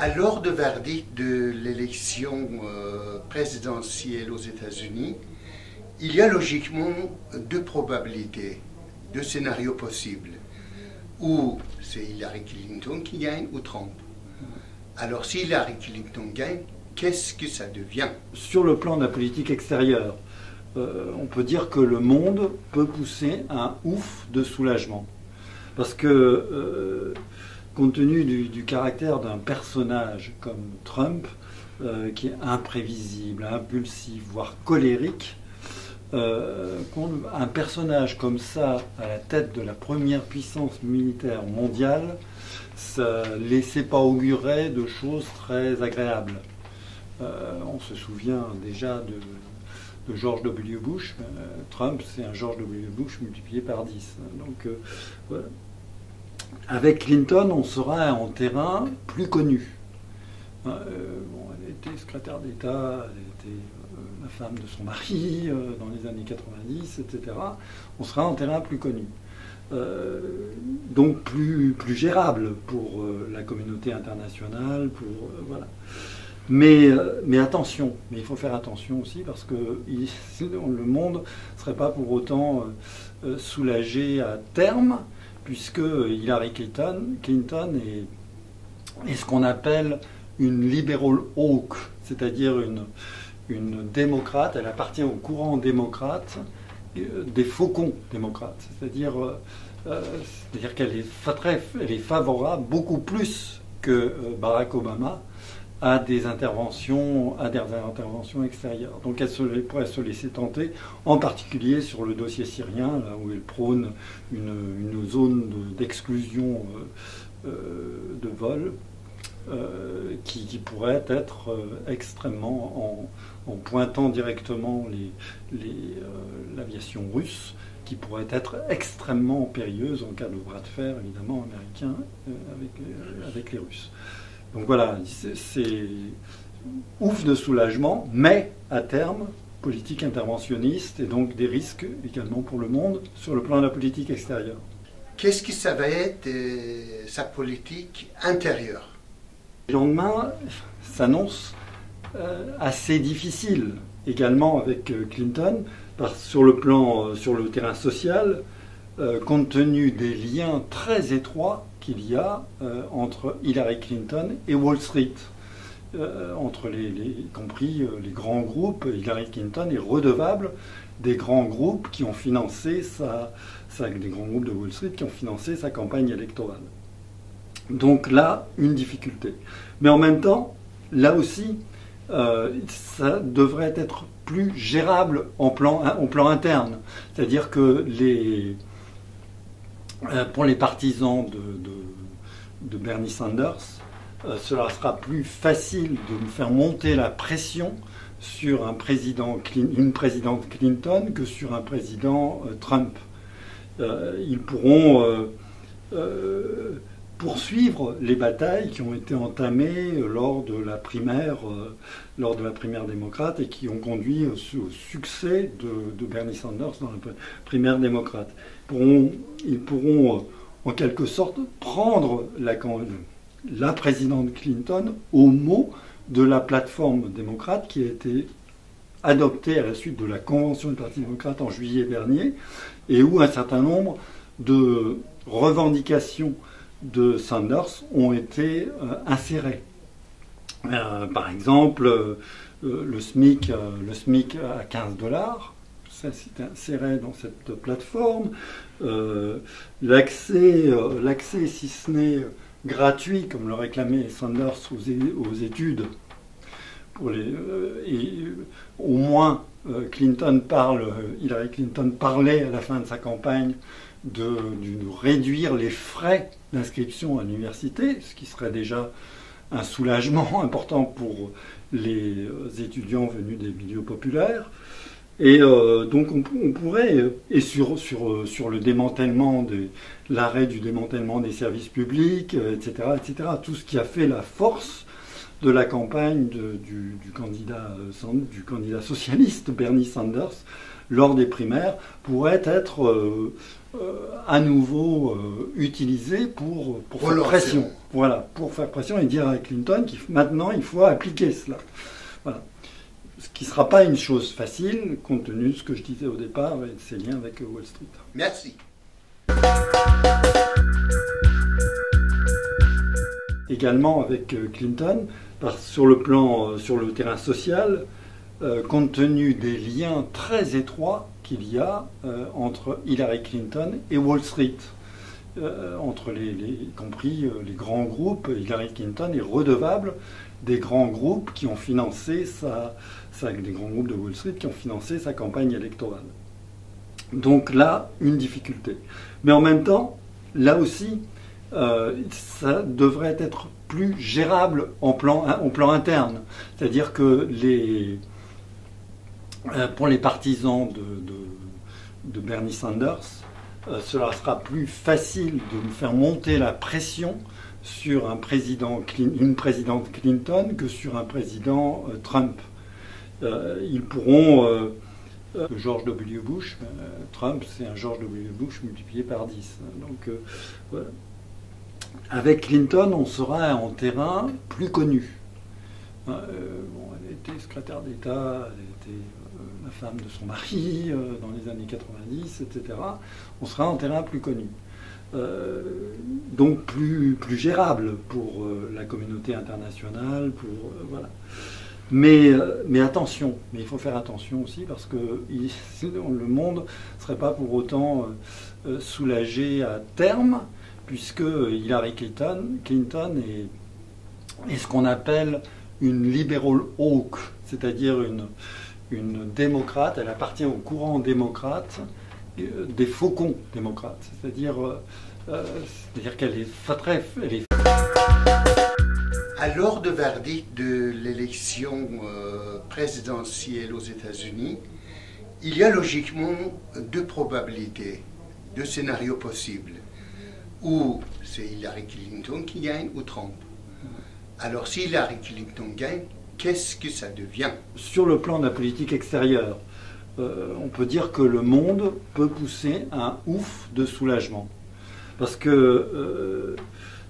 À l'heure de verdict de l'élection présidentielle aux États-Unis, il y a logiquement deux probabilités, deux scénarios possibles. Ou c'est Hillary Clinton qui gagne ou Trump. Alors si Hillary Clinton gagne, qu'est-ce que ça devient? Sur le plan de la politique extérieure, on peut dire que le monde peut pousser un ouf de soulagement. Parce que, compte tenu du caractère d'un personnage comme Trump, qui est imprévisible, impulsif, voire colérique, un personnage comme ça à la tête de la première puissance militaire mondiale, ça ne laissait pas augurer de choses très agréables. On se souvient déjà de George W. Bush. Trump, c'est un George W. Bush multiplié par 10. Donc, voilà. Avec Clinton, on sera en terrain plus connu. Elle était secrétaire d'État, elle était la femme de son mari dans les années 90, etc. On sera en terrain plus connu. Donc plus gérable pour la communauté internationale, voilà. Mais attention, il faut faire attention aussi parce que le monde ne serait pas pour autant soulagé à terme, puisque Hillary Clinton est ce qu'on appelle une liberal hawk, c'est-à-dire une démocrate. Elle appartient au courant démocrate, des faucons démocrates, c'est-à-dire qu'elle est favorable beaucoup plus que Barack Obama à des interventions extérieures. Donc elle pourrait se laisser tenter, en particulier sur le dossier syrien, là où elle prône une zone d'exclusion de vol qui pourrait être extrêmement, en pointant directement l'aviation russe, qui pourrait être extrêmement périlleuse en cas de bras de fer, évidemment, américain avec les Russes. Donc voilà, c'est ouf de soulagement, mais à terme, politique interventionniste et donc des risques également pour le monde sur le plan de la politique extérieure. Qu'est-ce que ça va être sa politique intérieure? Le lendemain s'annonce assez difficile également avec Clinton, sur le terrain social, compte tenu des liens très étroits qu'il y a entre Hillary Clinton et Wall Street, entre y compris les grands groupes. Hillary Clinton est redevable des grands groupes qui ont financé des grands groupes de Wall Street qui ont financé sa campagne électorale. Donc là, une difficulté. Mais en même temps, là aussi, ça devrait être plus gérable en plan interne. C'est-à-dire que pour les partisans de Bernie Sanders, cela sera plus facile de faire monter la pression sur une présidente Clinton que sur un président Trump. Ils pourront poursuivre les batailles qui ont été entamées lors de la primaire démocrate et qui ont conduit au succès de Bernie Sanders dans la primaire démocrate. Ils pourront en quelque sorte prendre la présidente Clinton au mot de la plateforme démocrate qui a été adoptée à la suite de la convention du Parti démocrate en juillet dernier et où un certain nombre de revendications de Sanders ont été insérées. Par exemple, le SMIC à $15, ça s'est inséré dans cette plateforme. L'accès, si ce n'est gratuit, comme le réclamait Sanders aux études, et au moins Hillary Clinton parlait à la fin de sa campagne de réduire les frais d'inscription à l'université, ce qui serait déjà un soulagement important pour les étudiants venus des milieux populaires. Et donc on pourrait, et sur le démantèlement, l'arrêt du démantèlement des services publics, etc., tout ce qui a fait la force de la campagne du candidat socialiste Bernie Sanders lors des primaires pourrait être à nouveau utilisé pour faire pression. Voilà, pour faire pression et dire à Clinton maintenant il faut appliquer cela. Voilà. Ce qui ne sera pas une chose facile, compte tenu de ce que je disais au départ et de ses liens avec Wall Street. Merci. Également avec Clinton, sur le terrain social, compte tenu des liens très étroits qu'il y a entre Hillary Clinton et Wall Street, entre y compris les grands groupes. Hillary Clinton est redevable des grands groupes qui ont financé des grands groupes de Wall Street qui ont financé sa campagne électorale. Donc là, une difficulté. Mais en même temps, là aussi, ça devrait être plus gérable au plan interne. C'est-à-dire que pour les partisans de Bernie Sanders, cela sera plus facile de faire monter la pression sur une présidente Clinton que sur un président Trump. Ils pourront... George W. Bush, Trump, c'est un George W. Bush multiplié par 10. Donc, voilà. Avec Clinton, on sera en terrain plus connu. Elle était secrétaire d'État, elle était la femme de son mari dans les années 90, etc. On sera en terrain plus connu. Donc plus gérable pour la communauté internationale, voilà. Mais attention, il faut faire attention aussi parce que le monde ne serait pas pour autant soulagé à terme, puisque Hillary Clinton est ce qu'on appelle une liberal hawk, c'est-à-dire une démocrate. Elle appartient au courant démocrate, des faucons démocrates, c'est-à-dire qu'elle est À l'heure de verdict de l'élection présidentielle aux États-Unis, il y a logiquement deux probabilités, deux scénarios possibles, où c'est Hillary Clinton qui gagne ou Trump. Alors si Hillary Clinton gagne, qu'est-ce que ça devient? Sur le plan de la politique extérieure, on peut dire que le monde peut pousser un ouf de soulagement. Parce que...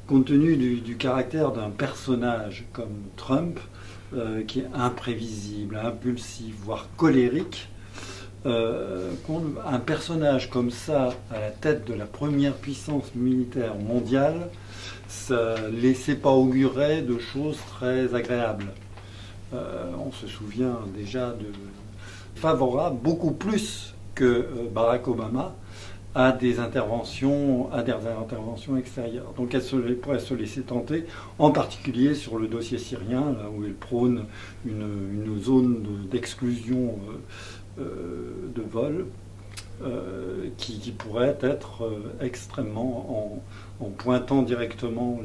compte tenu du caractère d'un personnage comme Trump, qui est imprévisible, impulsif, voire colérique, un personnage comme ça à la tête de la première puissance militaire mondiale, ça ne laissait pas augurer de choses très agréables. On se souvient déjà favorable, beaucoup plus que Barack Obama, à des interventions extérieures. Donc elle pourrait se laisser tenter, en particulier sur le dossier syrien, là où elle prône une zone d'exclusion de vol qui pourrait être extrêmement, en pointant directement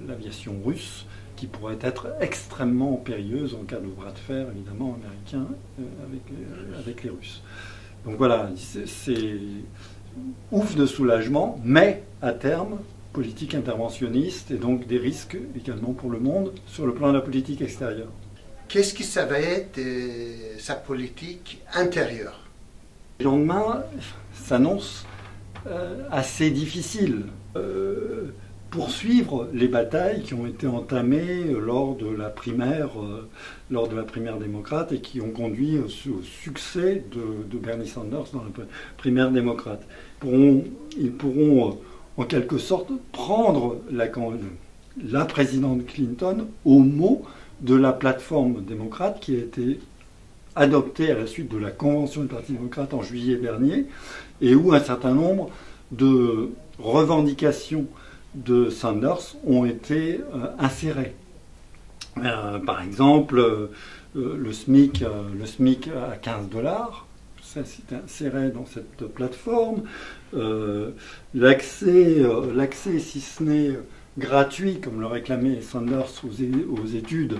l'aviation russe, qui pourrait être extrêmement périlleuse en cas de bras de fer, évidemment, américain avec les Russes. Donc voilà, c'est ouf de soulagement, mais à terme, politique interventionniste et donc des risques également pour le monde sur le plan de la politique extérieure. Qu'est-ce que ça va être sa politique intérieure? Le lendemain s'annonce assez difficile. Poursuivre les batailles qui ont été entamées lors de la primaire démocrate et qui ont conduit au succès de Bernie Sanders dans la primaire démocrate. Ils pourront en quelque sorte prendre la présidente Clinton au mot de la plateforme démocrate qui a été adoptée à la suite de la convention du Parti démocrate en juillet dernier et où un certain nombre de revendications de Sanders ont été insérés. Par exemple, le SMIC à $15, ça s'est inséré dans cette plateforme. L'accès, si ce n'est gratuit, comme le réclamait Sanders aux études,